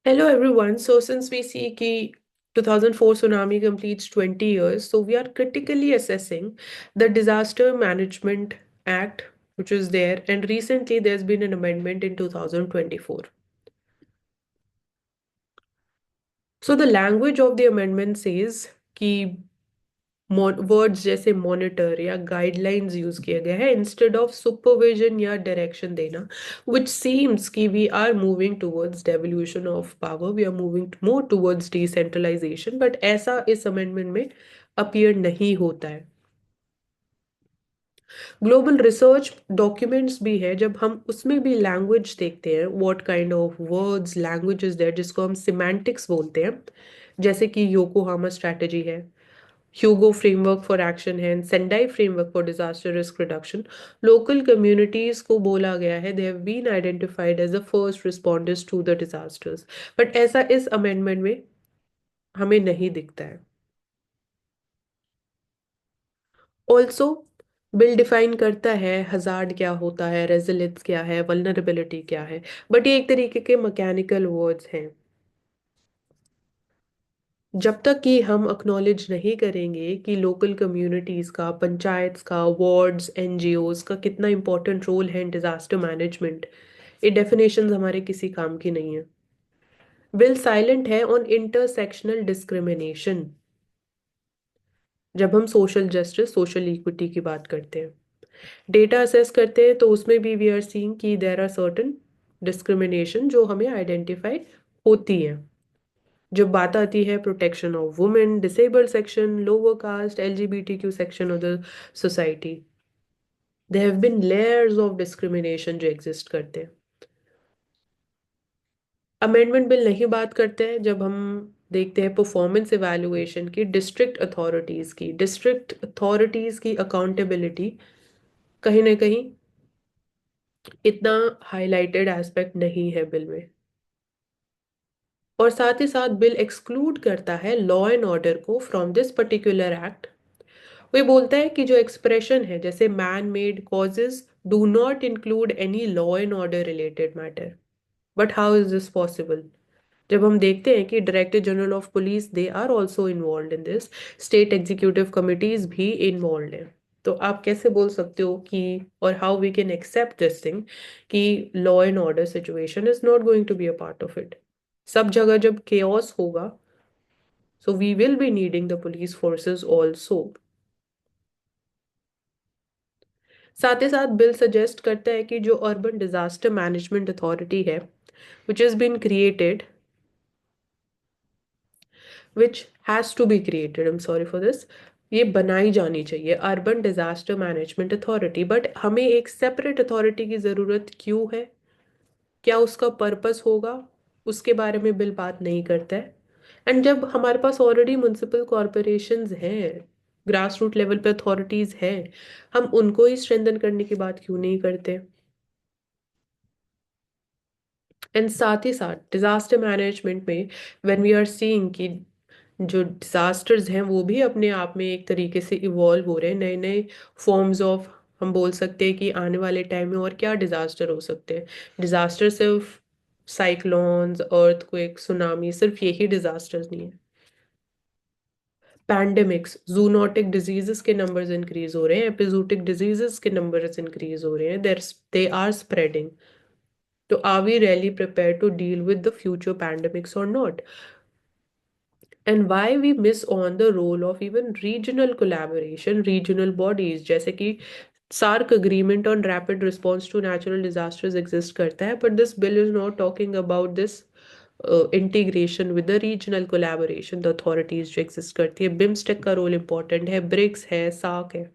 Hello everyone. So since we see कि 2004 tsunami completes 20 years, so we are critically assessing the Disaster Management Act, which is there, and recently there's been an amendment in 2024. So the language of the amendment says कि words जैसे monitor या guidelines use किया गया है instead of supervision या direction देना which seems कि we are moving towards devolution of power, we are moving more towards decentralisation, but ऐसा इस अमेंडमेंट में अपीयर नहीं होता है। ग्लोबल रिसर्च डॉक्यूमेंट्स भी है, जब हम उसमें भी लैंग्वेज देखते हैं, what kind of words language is there, जिसको हम सिमेंटिक्स बोलते हैं, जैसे कि योकोहामा स्ट्रैटेजी है, Hugo Framework for Action है, Sendai Framework for Disaster Risk Reduction। Local communities को बोला गया है they have been identified as the first responders to the disasters, but ऐसा इस amendment में हमें नहीं दिखता है। Also बिल डिफाइन करता है हजार्ड क्या होता है, रेजिलियंस क्या है, वल्नरेबिलिटी क्या है, बट ये एक तरीके के मैकेनिकल वर्ड्स हैं। जब तक कि हम अक्नॉलेज नहीं करेंगे कि लोकल कम्युनिटीज़ का, पंचायत का, वार्ड्स, एनजीओज का कितना इम्पोर्टेंट रोल है इन डिजास्टर मैनेजमेंट, ये डेफिनेशंस हमारे किसी काम की नहीं है। बिल साइलेंट है ऑन इंटरसेक्शनल डिस्क्रिमिनेशन। जब हम सोशल जस्टिस, सोशल इक्विटी की बात करते हैं, डेटा असेस करते हैं, तो उसमें भी वी आर सीइंग कि देयर आर सर्टेन डिस्क्रिमिनेशन जो हमें आइडेंटिफाई होती है। जब बात आती है protection of women, disabled section, lower caste, LGBTQ section of the society, there have been layers of discrimination जो एग्जिस्ट करते हैं। अमेंडमेंट बिल नहीं बात करते हैं जब हम देखते हैं परफॉर्मेंस इवैल्यूएशन की, डिस्ट्रिक्ट अथॉरिटीज की अकाउंटेबिलिटी कहीं ना कहीं इतना हाईलाइटेड एस्पेक्ट नहीं है बिल में। और साथ ही साथ बिल एक्सक्लूड करता है लॉ एंड ऑर्डर को फ्रॉम दिस पर्टिकुलर एक्ट। वो ये बोलता है कि जो एक्सप्रेशन है जैसे man made causes do not include any law and order related matter. But how is this possible? जब हम देखते हैं कि director general of police they are also involve in this, state executive committees भी involve हैं, तो आप कैसे बोल सकते हो कि, और how we can accept this thing कि law and order situation is not going to be a part of it? सब जगह जब केओस होगा, so we will be needing the police forces also. साथ ही साथ बिल सजेस्ट करता है कि जो अर्बन डिजास्टर मैनेजमेंट अथॉरिटी है which is been created, which has to be created, I am sorry for this, ये बनाई जानी चाहिए urban disaster management authority. But हमें एक सेपरेट अथॉरिटी की ज़रूरत क्यों है, क्या उसका पर्पस होगा, उसके बारे में बिल बात नहीं करता है। एंड जब हमारे पास ऑलरेडी म्युनिसिपल कॉरपोरेशंस हैं, ग्रास रूट लेवल पे अथॉरिटीज़ हैं, हम उनको ही स्ट्रेंथन करने की बात क्यों नहीं करते? एंड साथ ही साथ डिजास्टर मैनेजमेंट में व्हेन वी आर सीइंग कि जो डिजास्टर्स हैं वो भी अपने आप में एक तरीके से इवॉल्व हो रहे हैं, नए नए फॉर्म्स ऑफ, हम बोल सकते हैं कि आने वाले टाइम में और क्या डिजास्टर हो सकते हैं। डिजास्टर सिर्फ साइक्लोन्स, अर्थक्वेक, सुनामी, सिर्फ यही डिजास्टर्स नहीं है। पैंडेमिक्स, जूनोटिक डिजीजेस के नंबर्स इंक्रीज हो रहे हैं, एपिजूटिक डिजीजेस के नंबर्स इंक्रीज हो रहे हैं, दे आर स्प्रेडिंग। तो are we really prepare to deal with the future pandemics or not? And why we miss on the role of even regional collaboration, regional bodies, जैसे कि SAARC agreement on rapid response to natural disasters exist करता है, but this bill is not talking about this integration with the regional collaboration, the authorities जो exist करती है। BIMSTEC का role important है, BRICS है, सार्क है।